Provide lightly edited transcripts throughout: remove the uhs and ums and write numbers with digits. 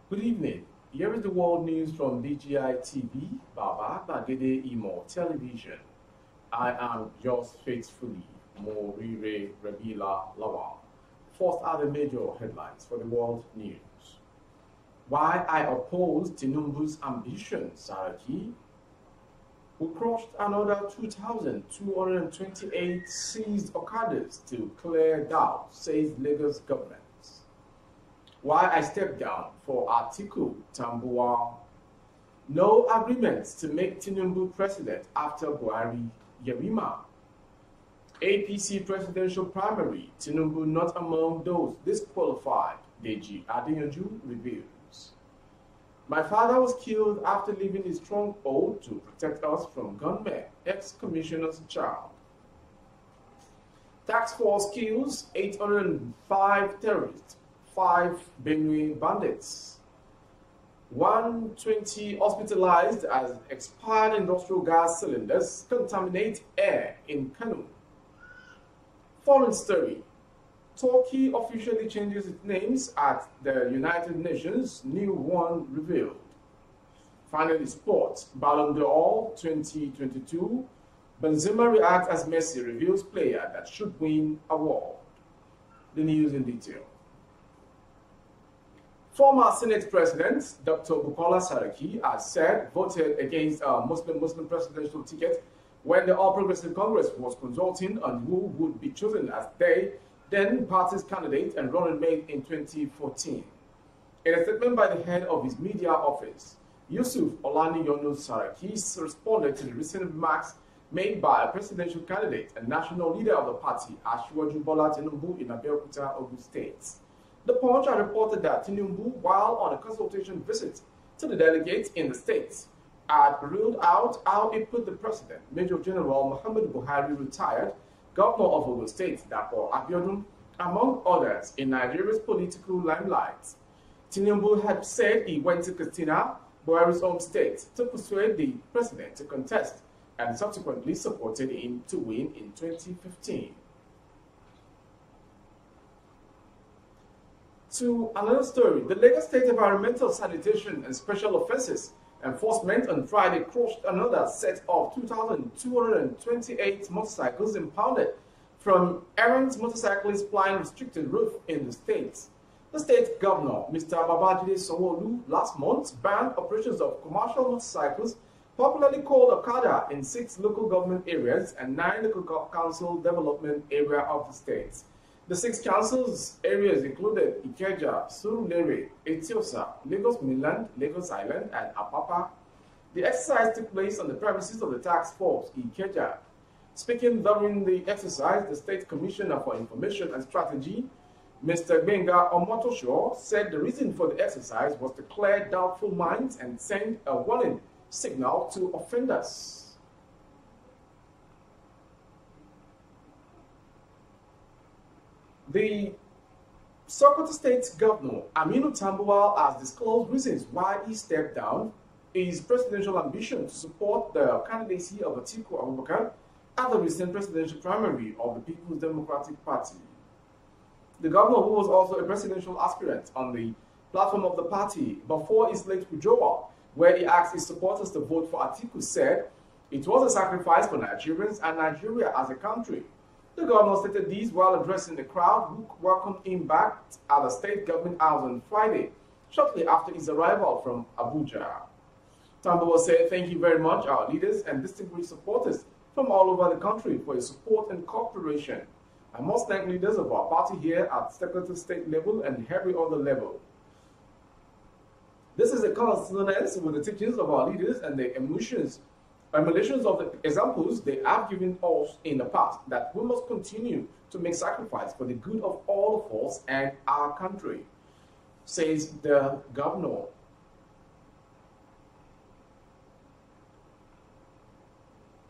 Good evening. Here is the world news from BGI TV, Baba Bagede Imo Television. I am yours faithfully, Morire Rabila Lawal. First are the major headlines for the world news. Why I oppose Tinubu's ambition, Saraki. We crushed another 2,228 seized Okadas to clear doubt, says Lagos government. Why I stepped down for Atiku Tambuwal. No agreements to make Tinubu president after Buhari Yerima. APC presidential primary, Tinubu not among those disqualified, Deji Adeyanju reveals. My father was killed after leaving his stronghold to protect us from gunmen, ex-commissioner's child. Task force kills 805 terrorists. 5 Benue bandits. 120 hospitalized as expired industrial gas cylinders contaminate air in Kano. Foreign story. Turkey officially changes its names at the United Nations, new one revealed. Finally, sports. Ballon d'Or 2022. Benzema reacts as Messi reveals player that should win award. The news in detail. Former Senate President Dr. Bukola Saraki has said voted against a Muslim presidential ticket when the All Progressive Congress was consulting on who would be chosen as their then party's candidate and running mate in 2014. In a statement by the head of his media office, Yusuf Olaniyono Saraki responded to the recent remarks made by a presidential candidate and national leader of the party, Asiwaju Bola Tinubu, in Abeokuta, Ogun State. The Punch had reported that Tinubu, while on a consultation visit to the delegates in the states, had ruled out how he put the president, Major General Muhammadu Buhari, retired governor of Ogun State, Dapo Abiodun, among others, in Nigeria's political limelight. Tinubu had said he went to Katsina, Buhari's home state, to persuade the president to contest and subsequently supported him to win in 2015. To another story, the Lagos State Environmental Sanitation and Special Offences Enforcement on Friday crushed another set of 2,228 motorcycles impounded from errant motorcyclists plying restricted route in the state. The state governor, Mr. Babajide Sanwo-Olu, last month banned operations of commercial motorcycles, popularly called Okada, in 6 local government areas and 9 local council development areas of the state. The 6 councils areas included Ikeja, Surulere, Etiosa, Lagos Mainland, Lagos Island, and Apapa. The exercise took place on the premises of the task force, Ikeja. Speaking during the exercise, the State Commissioner for Information and Strategy, Mr. Benga Omotosho, said the reason for the exercise was to clear doubtful minds and send a warning signal to offenders. The Sokoto State Governor Aminu Tambuwal has disclosed reasons why he stepped down his presidential ambition to support the candidacy of Atiku Abubakar at the recent presidential primary of the People's Democratic Party. The governor, who was also a presidential aspirant on the platform of the party before his late withdrawal, where he asked his supporters to vote for Atiku, said it was a sacrifice for Nigerians and Nigeria as a country. The governor stated these while addressing the crowd who welcomed him back at the state government house on Friday, shortly after his arrival from Abuja. Tambuwal said, "Thank you very much, our leaders and distinguished supporters from all over the country for your support and cooperation. I must thank leaders of our party here at Secretary State level and every other level. This is a consonance with the teachings of our leaders and the emulations of the examples they have given us in the past, that we must continue to make sacrifice for the good of all of us and our country," says the governor.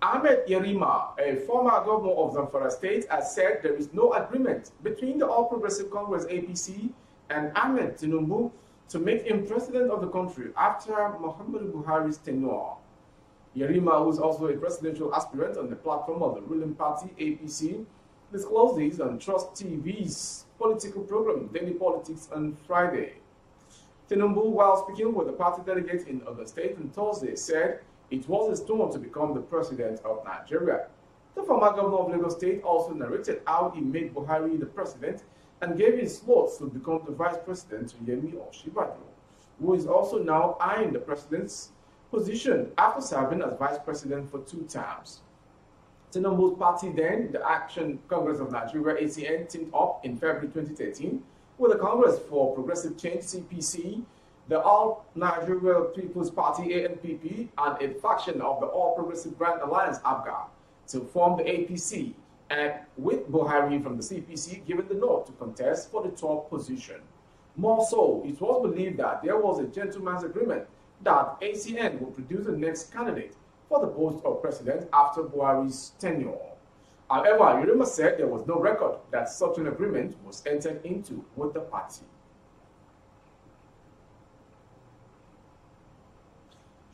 Ahmed Yerima, a former governor of Zamfara State, has said there is no agreement between the All Progressive Congress APC and Ahmed Tinubu to make him president of the country after Muhammadu Buhari's tenure. Yerima, who is also a presidential aspirant on the platform of the ruling party, APC, disclosed this on Trust TV's political program, Daily Politics, on Friday. Tinubu, while speaking with the party delegates in Ogun State on Thursday, said it was his turn to become the president of Nigeria. The former governor of Lagos State also narrated how he made Buhari the president and gave his slots to become the vice president to Yemi Osinbajo, who is also now eyeing the president's position after serving as vice president for 2 terms. Tinubu's party then, the Action Congress of Nigeria (ACN), teamed up in February 2013 with the Congress for Progressive Change (CPC), the All Nigeria People's Party (ANPP), and a faction of the All Progressive Grand Alliance (APGA) to form the APC, and with Buhari from the CPC given the nod to contest for the top position. More so, it was believed that there was a gentleman's agreement that ACN would produce the next candidate for the post of president after Buhari's tenure. However, Yerima said there was no record that such an agreement was entered into with the party.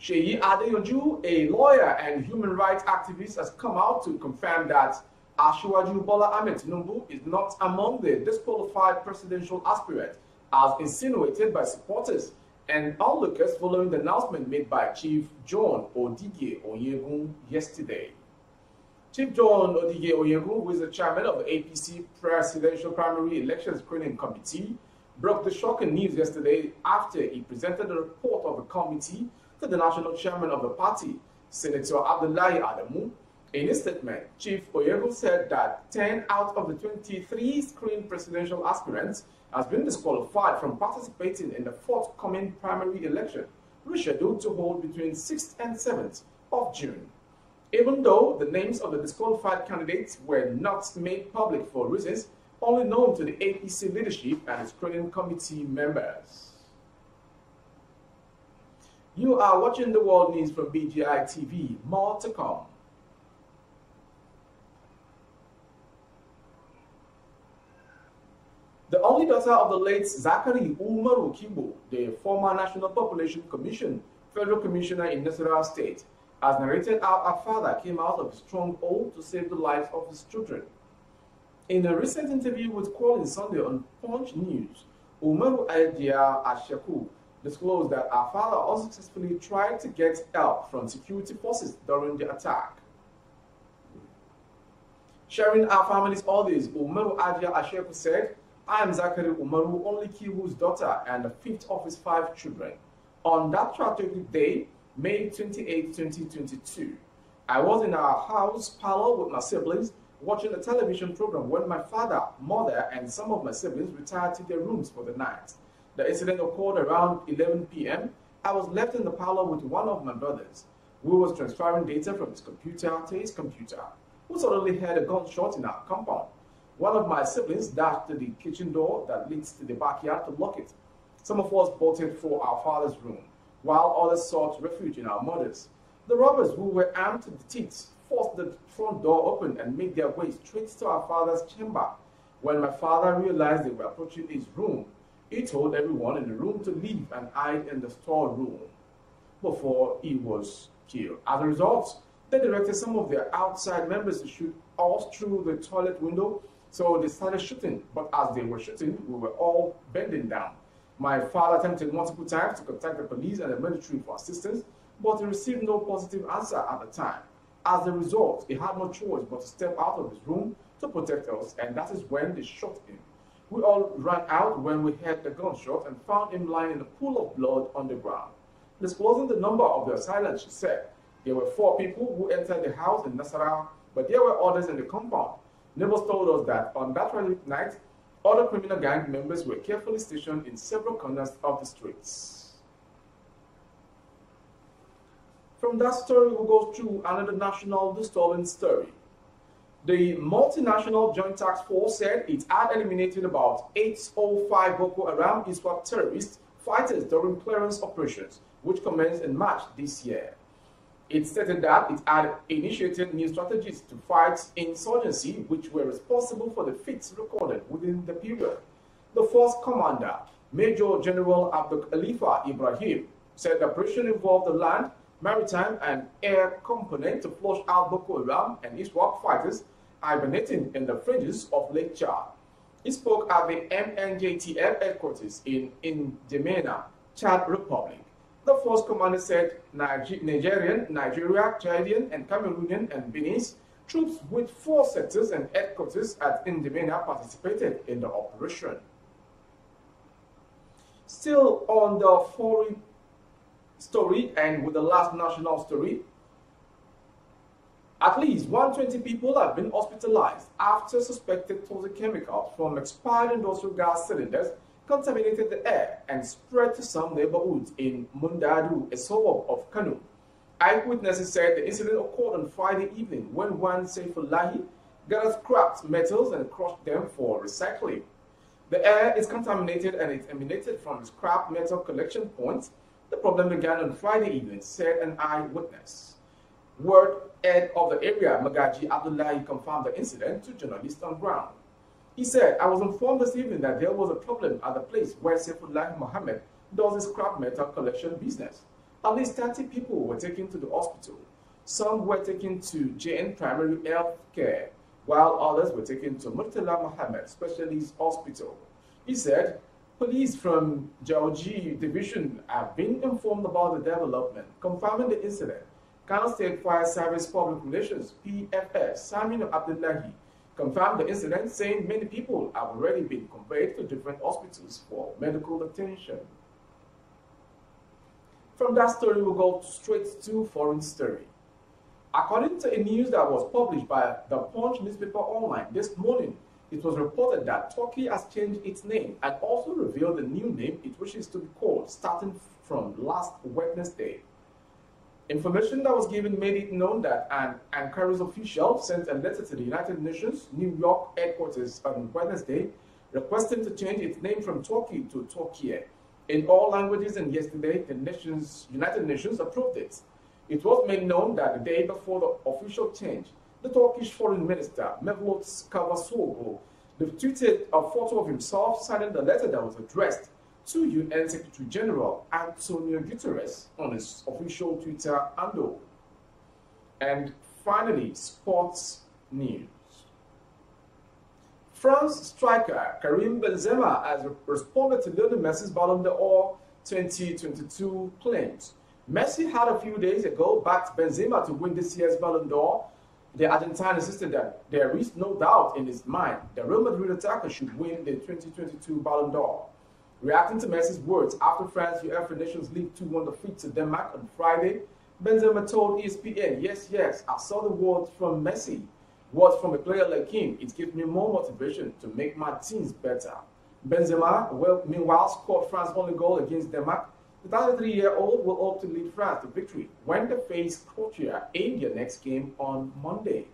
Seyi Adeyanju, a lawyer and human rights activist, has come out to confirm that Asiwaju Bola Ahmed Tinubu is not among the disqualified presidential aspirants, as insinuated by supporters and onlookers following the announcement made by Chief John Odige Onyegun yesterday. Chief John Odige Onyegun, who is the chairman of the APC Presidential Primary Election Screening Committee, broke the shocking news yesterday after he presented a report of the committee to the national chairman of the party, Senator Abdullahi Adamu. In his statement, Chief Onyegun said that 10 out of the 23 screened presidential aspirants has been disqualified from participating in the forthcoming primary election, rescheduled to hold between 6th and 7th of June. Even though the names of the disqualified candidates were not made public for reasons only known to the APC leadership and the screening committee members. You are watching the World News from BGI TV. More to come. The only daughter of the late Zachary Umaru Kibo, the former National Population Commission Federal Commissioner in Nasarawa State, has narrated how her father came out of a stronghold to save the lives of his children. In a recent interview with Colin Sunday on Punch News, Umaru Adia Ashaku disclosed that her father unsuccessfully tried to get help from security forces during the attack. Sharing our family's orders, Umaru Adia Ashaku said, "I am Zachary Umaru, only Kibu's daughter and the 5th of his 5 children. On that tragic day, May 28, 2022, I was in our house parlor with my siblings watching a television program when my father, mother, and some of my siblings retired to their rooms for the night. The incident occurred around 11 p.m. I was left in the parlor with one of my brothers, who was transferring data from his computer to his computer, who suddenly heard a gunshot in our compound. One of my siblings dashed to the kitchen door that leads to the backyard to lock it. Some of us bolted for our father's room, while others sought refuge in our mother's. The robbers, who were armed to the teeth, forced the front door open and made their way straight to our father's chamber. When my father realized they were approaching his room, he told everyone in the room to leave and hide in the storeroom before he was killed. As a result, they directed some of their outside members to shoot us through the toilet window, so they started shooting. But as they were shooting, we were all bending down. My father attempted multiple times to contact the police and the military for assistance, but he received no positive answer at the time. As a result, he had no choice but to step out of his room to protect us, and that is when they shot him. We all ran out when we heard the gunshot and found him lying in a pool of blood on the ground." Disclosing the number of the assailants, she said, "There were 4 people who entered the house in Nasarawa, but there were others in the compound. Neighbors told us that on that tragic night, other criminal gang members were carefully stationed in several corners of the streets." From that story, we'll go through another national disturbing story. The multinational Joint Task Force said it had eliminated about 805 Boko Haram ISWAP terrorist fighters during clearance operations, which commenced in March this year. It stated that it had initiated new strategies to fight insurgency, which were responsible for the feats recorded within the period. The force commander, Major General Abdul Khalifa Ibrahim, said the operation involved the land, maritime, and air component to flush out Boko Haram and ISWAP fighters hibernating in the fringes of Lake Chad. He spoke at the MNJTF headquarters in N'Djamena Chad Republic. The force commander said Nigeria, Chadian, and Cameroonian and Beninese troops with 4 sectors and headquarters at N'Djamena participated in the operation. Still on the foreign story and with the last national story, at least 120 people have been hospitalized after suspected toxic chemicals from expired industrial gas cylinders contaminated the air and spread to some neighborhoods in Mundadu, a suburb of Kano. Eyewitnesses said the incident occurred on Friday evening when one Saifullahi gathered scrapped metals and crushed them for recycling. The air is contaminated and it emanated from scrap metal collection points. The problem began on Friday evening, said an eyewitness. Word head of the area, Magaji Abdullahi, confirmed the incident to journalists on ground. He said, "I was informed this evening that there was a problem at the place where Saifullahi Mohammed does his scrap metal collection business. At least 30 people were taken to the hospital. Some were taken to JN Primary Health Care, while others were taken to Murtala Mohammed Specialist Hospital." He said, police from Jauji Division have been informed about the development. Confirming the incident, Kano State Fire Service Public Relations, PFS, Saminu Abdullahi, confirmed the incident, saying many people have already been conveyed to different hospitals for medical attention. From that story, we'll go straight to foreign story. According to a news that was published by the Punch newspaper online this morning, it was reported that Turkey has changed its name and also revealed the new name it wishes to be called starting from last Wednesday. Information that was given made it known that an Ankara's official sent a letter to the United Nations New York headquarters on Wednesday requesting to change its name from Turkey to Turkey in all languages, and yesterday the United Nations approved it. It was made known that the day before the official change, the Turkish Foreign Minister Mevlut Cavusoglu tweeted a photo of himself signing the letter that was addressed to UN Secretary General Antonio Guterres on his official Twitter handle. And finally, sports news. France striker Karim Benzema has responded to Lionel Messi's Ballon d'Or 2022 claims. Messi had a few days ago backed Benzema to win this year's Ballon d'Or. The Argentine insisted that there is no doubt in his mind that Real Madrid attacker should win the 2022 Ballon d'Or. Reacting to Messi's words after France UEFA Nations League 2-1 defeat to Denmark on Friday, Benzema told ESPN, yes, I saw the words from Messi. Words from a player like him, it gives me more motivation to make my teams better. Benzema, meanwhile, scored France's only goal against Denmark. The 33-year-old will hope to lead France to victory when they face Croatia in their next game on Monday.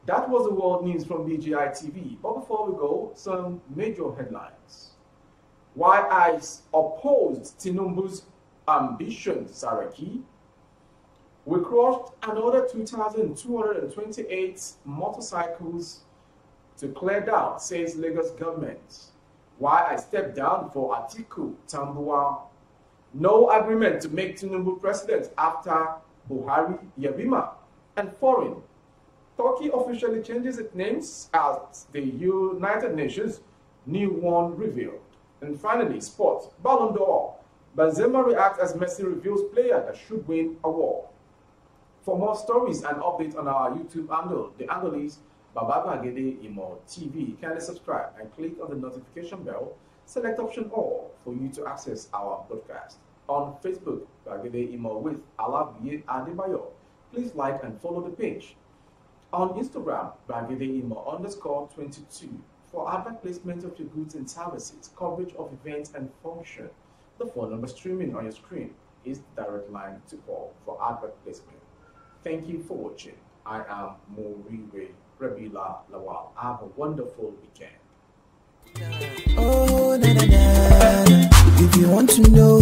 That was the world news from BGI TV. But before we go, some major headlines. Why ICE opposed Tinubu's ambition, Saraki. We crushed another 2,228 motorcycles to clear down, says Lagos government. Why I stepped down for Atiku Tambuwal. No agreement to make Tinubu president after Buhari Yabima. And foreign. Turkey officially changes its names as the United Nations new one revealed. And finally, sports. Ballon d'Or. Benzema reacts as Messi reveals player that should win award. For more stories and updates on our YouTube handle, the handle is Baba Gbagede Imo TV. Kindly subscribe and click on the notification bell. Select option all for you to access our broadcast. On Facebook, Gbagede Imo with Alabiye Adebayo. Please like and follow the page. On Instagram, Gbagede Imo _22 for advert placement of your goods and services, coverage of events and function. The phone number streaming on your screen is the direct line to call for advert placement. Thank you for watching. I am Moriwe Rabila Lawal. Have a wonderful weekend. Oh, na, na, na. If you want to know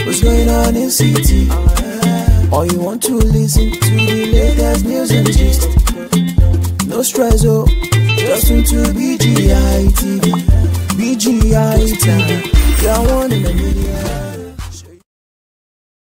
what's going on in city, or you want to listen to the latest news and gist, no stress, oh, just tune to BGI TV. BGI TV, you're one in a million.